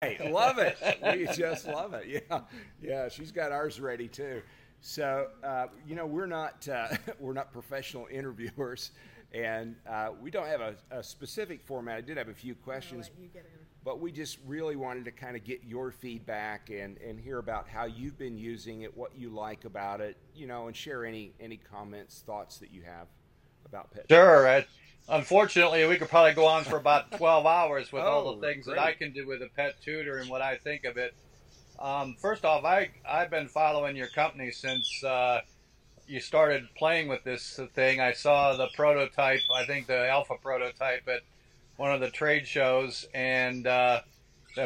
Hey, love it. We just love it. Yeah, yeah. She's got ours ready too. So we're not we're not professional interviewers, and we don't have a specific format. I did have a few questions, but we just really wanted to kind of get your feedback and hear about how you've been using it, what you like about it, and share any comments, thoughts that you have about Pet Tutor. Sure. Unfortunately, we could probably go on for about 12 hours with all Oh, the things that great. I can do with a pet tutor and what I think of it. First off, I've been following your company since you started playing with this thing. I saw the prototype, I think the alpha prototype at one of the trade shows, and the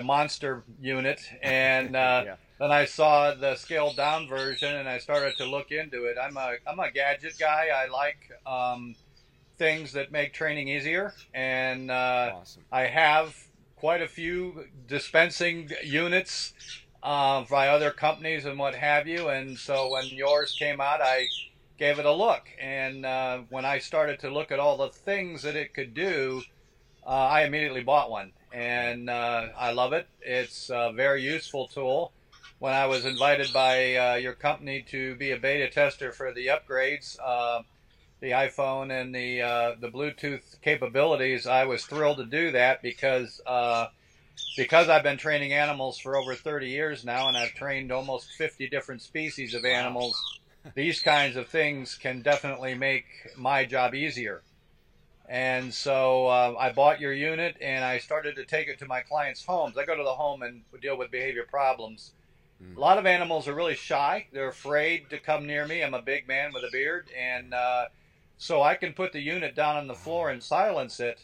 monster unit, and Yeah. then I saw the scaled down version, and I started to look into it. I'm a gadget guy. I like things that make training easier, and Awesome. I have quite a few dispensing units by other companies and what have you. And so when yours came out, I gave it a look, and when I started to look at all the things that it could do, I immediately bought one, and I love it. It's a very useful tool. When I was invited by your company to be a beta tester for the upgrades, the iPhone and the Bluetooth capabilities, I was thrilled to do that because I've been training animals for over 30 years now, and I've trained almost 50 different species of animals. These kinds of things can definitely make my job easier. And so I bought your unit, and I started to take it to my clients' homes. I go to the home and deal with behavior problems. A lot of animals are really shy. They're afraid to come near me. I'm a big man with a beard, and so I can put the unit down on the floor and silence it.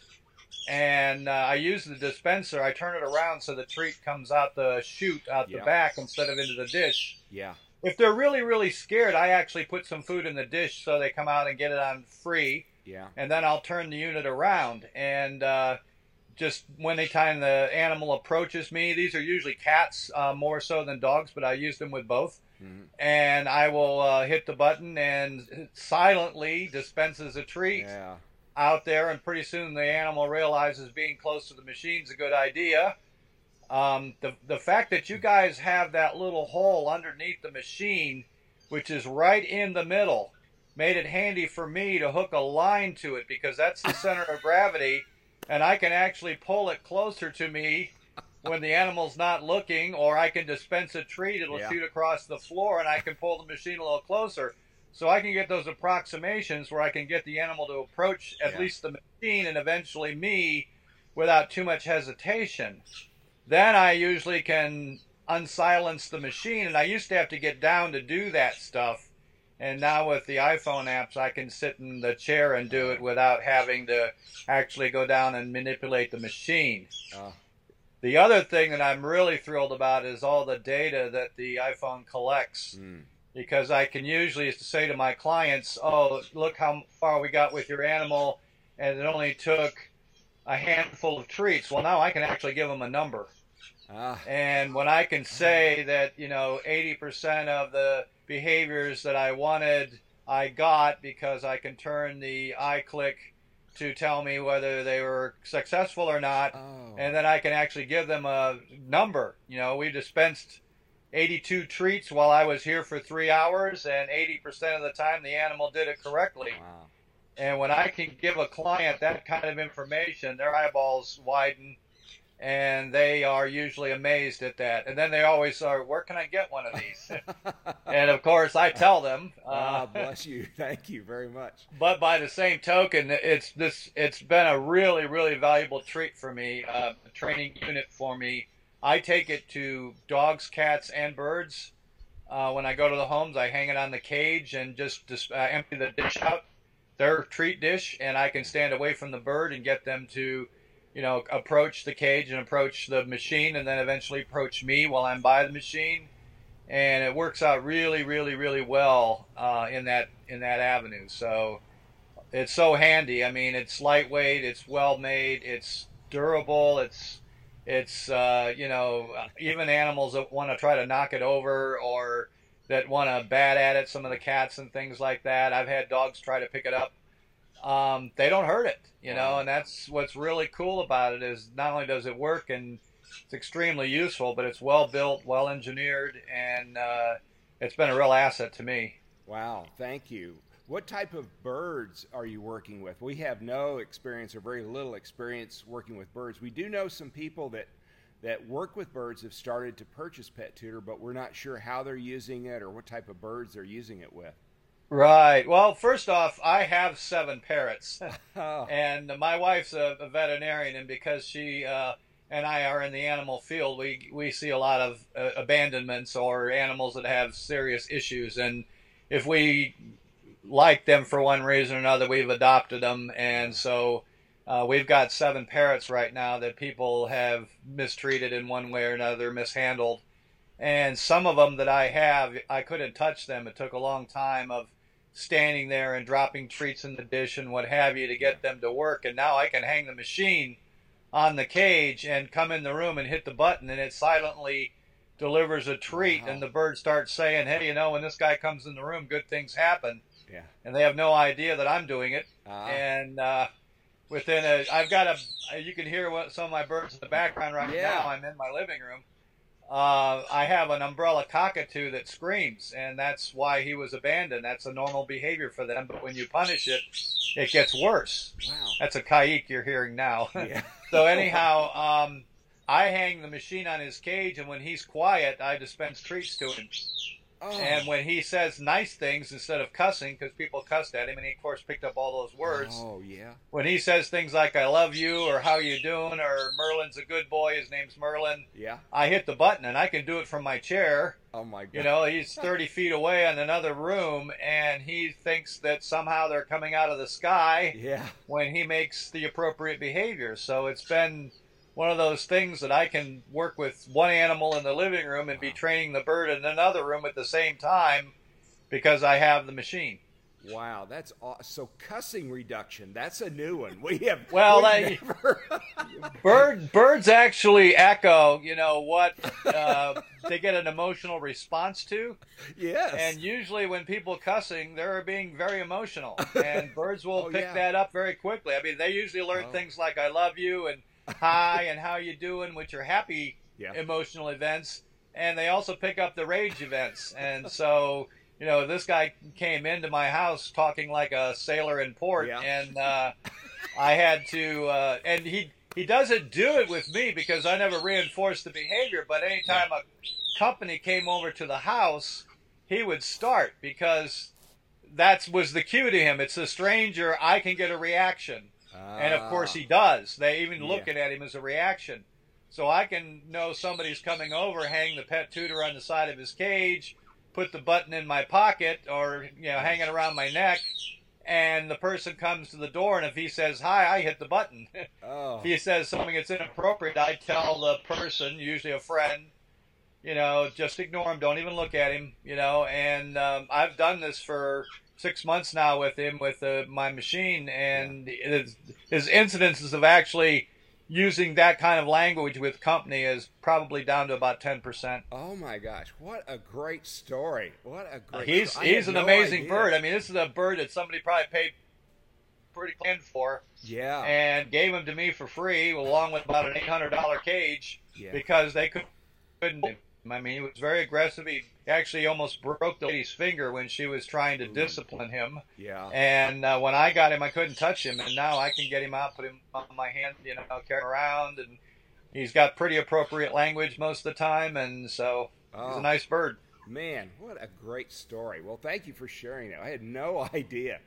And I use the dispenser. I turn it around so the treat comes out the chute, out the Yeah. back, instead of into the dish. Yeah. If they're really, really scared, I actually put some food in the dish so they come out and get it on free. Yeah. And then I'll turn the unit around. And just when the time the animal approaches me, these are usually cats more so than dogs, but I use them with both. Mhm. And I will hit the button, and it silently dispenses a treat Yeah. out there. And pretty soon the animal realizes being close to the machine is a good idea. The fact that you guys have that little hole underneath the machine, which is right in the middle, made it handy for me to hook a line to it, because that's the center of gravity, and I can actually pull it closer to me when the animal's not looking, or I can dispense a treat. It'll Yeah. shoot across the floor, and I can pull the machine a little closer. So I can get those approximations where I can get the animal to approach at Yeah. least the machine and eventually me without too much hesitation. Then I usually can unsilence the machine, and I used to have to get down to do that stuff. And now with the iPhone apps, I can sit in the chair and do it without having to actually go down and manipulate the machine. Uh, The other thing that I'm really thrilled about is all the data that the iPhone collects, mm. because I can usually say to my clients, oh, look how far we got with your animal, and it only took a handful of treats. Well, now I can actually give them a number. Ah. And when I can say that, 80% of the behaviors that I wanted, I got, because I can turn the iClick to tell me whether they were successful or not. Oh. And then I can actually give them a number. We dispensed 82 treats while I was here for 3 hours, and 80% of the time the animal did it correctly. Wow. And when I can give a client that kind of information, their eyeballs widen, and they are usually amazed at that. And then they always are, where can I get one of these? And of course, I tell them. Ah, bless you. Thank you very much. But by the same token, it's been a really, really valuable treat for me, a training unit for me. I take it to dogs, cats, and birds. When I go to the homes, I hang it on the cage and just empty the dish out, their treat dish, and I can stand away from the bird and get them to, approach the cage and approach the machine, and then eventually approach me while I'm by the machine. And it works out really, really, really well in that avenue. So it's so handy. I mean, it's lightweight, it's well made, it's durable, it's even animals that want to try to knock it over, or that want to bat at it, some of the cats and things like that. I've had dogs try to pick it up. They don't hurt it, Wow. and that's what's really cool about it, is not only does it work and it's extremely useful, but it's well built, well engineered, and it's been a real asset to me. Wow, thank you. What type of birds are you working with? We have no experience or very little experience working with birds. We do know some people that work with birds have started to purchase Pet Tutor, but we're not sure how they're using it or what type of birds they're using it with. Right. Well, first off, I have 7 parrots, Oh, and my wife's a veterinarian, and because she and I are in the animal field, we see a lot of abandonments or animals that have serious issues, and if we like them for one reason or another, we've adopted them, and so we've got 7 parrots right now that people have mistreated in one way or another, mishandled, and some of them that I have, I couldn't touch them. It took a long time of standing there and dropping treats in the dish and what have you to get them to work, and now I can hang the machine on the cage and come in the room and hit the button, and it silently delivers a treat. Wow. And the bird starts saying, hey, you know, when this guy comes in the room, good things happen. yeah. And they have no idea that I'm doing it. And I've got you can hear some of my birds in the background right now. I'm in my living room. I have an umbrella cockatoo that screams, and that's why he was abandoned. That's a normal behavior for them, but when you punish it, it gets worse. Wow. That's a kayik you're hearing now. Yeah. So anyhow, I hang the machine on his cage, and when he's quiet, I dispense treats to him. Oh. And when he says nice things instead of cussing, because people cussed at him, and he, of course, picked up all those words. Oh, yeah. When he says things like, I love you, or how you doing, or Merlin's a good boy, his name's Merlin, Yeah. I hit the button, and I can do it from my chair. Oh, my God. You know, he's 30 feet away in another room, and he thinks that somehow they're coming out of the sky Yeah. when he makes the appropriate behavior. So it's been one of those things that I can work with one animal in the living room and be training the bird in another room at the same time because I have the machine. Wow, that's awesome. So cussing reduction, that's a new one. We have birds actually echo, you know, what they get an emotional response to. Yes. And usually when people cussing, they're being very emotional, and birds will pick that up very quickly. I mean, they usually learn things like I love you and hi and how you doing, which are happy emotional events, and they also pick up the rage events. And so, you know, this guy came into my house talking like a sailor in port, and I had to, and he doesn't do it with me because I never reinforced the behavior, but anytime a company came over to the house, he would start because that was the cue to him. It's a stranger, I can get a reaction. And of course he does. They even looking at him as a reaction. So I can know somebody's coming over, hang the Pet Tutor on the side of his cage, put the button in my pocket or, you know, hang it around my neck, and the person comes to the door, and if he says hi, I hit the button. If he says something that's inappropriate, I tell the person, usually a friend, you know, just ignore him, don't even look at him, you know. And I've done this for 6 months now with him, with my machine, and his incidences of actually using that kind of language with company is probably down to about 10%. Oh my gosh, what a great story. What a great He's an amazing bird. I mean, this is a bird that somebody probably paid pretty clean for. Yeah. And gave him to me for free, along with about an $800 cage, because they couldn't. I mean, he was very aggressive. He actually almost broke the lady's finger when she was trying to discipline him. Yeah. And when I got him, I couldn't touch him. And now I can get him out, put him on my hand, you know, carry him around. And he's got pretty appropriate language most of the time. And so he's a nice bird. Man, what a great story. Well, thank you for sharing that. I had no idea.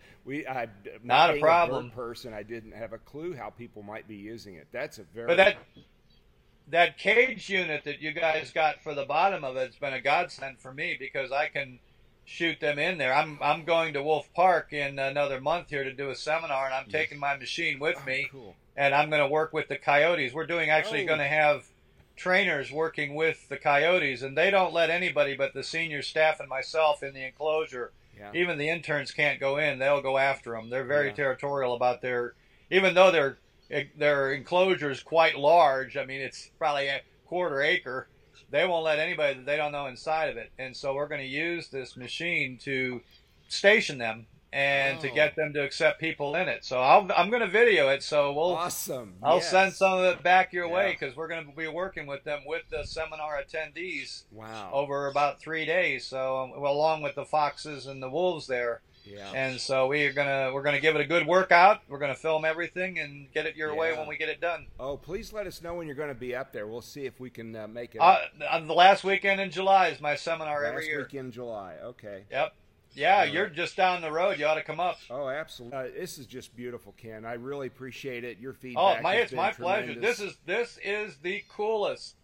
Not a problem. A bird person, I didn't have a clue how people might be using it. That's a very... But that cage unit that you guys got for the bottom of it's been a godsend for me because I can shoot them in there. I'm going to Wolf Park in another month here to do a seminar, and I'm taking my machine with me, and I'm going to work with the coyotes. We're going to have trainers working with the coyotes, and they don't let anybody but the senior staff and myself in the enclosure. Even the interns can't go in. They'll go after them. They're very territorial about even though their enclosure is quite large. I mean, it's probably a quarter acre. They won't let anybody that they don't know inside of it. And so we're going to use this machine to station them. and to get them to accept people in it. So I'm going to video it. So awesome. I'll send some of it back your way, because we're going to be working with them with the seminar attendees. Wow. Over about 3 days. So along with the foxes and the wolves there. Yeah. And so we're gonna give it a good workout. We're gonna film everything and get it your way when we get it done. Oh, please let us know when you're going to be up there. We'll see if we can make it. The last weekend in July is my seminar every year. Last week in July. Okay. Yep. Yeah, you're just down the road. You ought to come up. Oh, absolutely. This is just beautiful, Ken. I really appreciate it. Your feedback. Oh, it's my pleasure. This is the coolest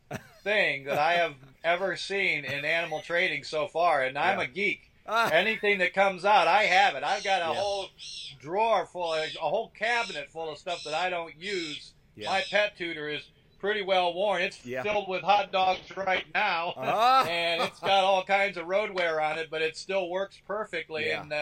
thing that I have ever seen in animal trading so far, and I'm a geek. Anything that comes out, I have it. I've got a whole drawer full, a whole cabinet full of stuff that I don't use. My Pet Tutor is pretty well worn. It's filled with hot dogs right now, and it's got all kinds of road wear on it, but it still works perfectly, and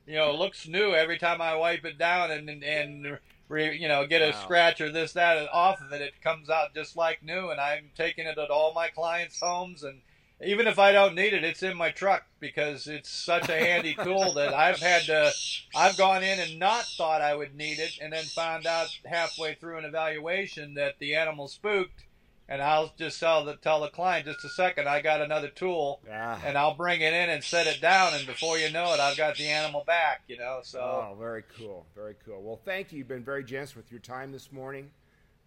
looks new every time I wipe it down and get a scratch or this, that, and off of it. It comes out just like new, and I'm taking it at all my clients' homes, and even if I don't need it, it's in my truck, because it's such a handy tool that I've gone in and not thought I would need it, and then found out halfway through an evaluation that the animal spooked, and I'll just tell the client, just a second, I got another tool, and I'll bring it in and set it down, and before you know it, I've got the animal back, So. Oh, very cool, very cool. Well, thank you. You've been very generous with your time this morning.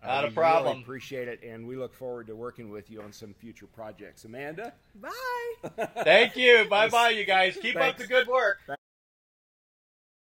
Not a problem. Really appreciate it, and we look forward to working with you on some future projects. Amanda? Bye. Thank you. Bye-bye, you guys. Keep up the good work.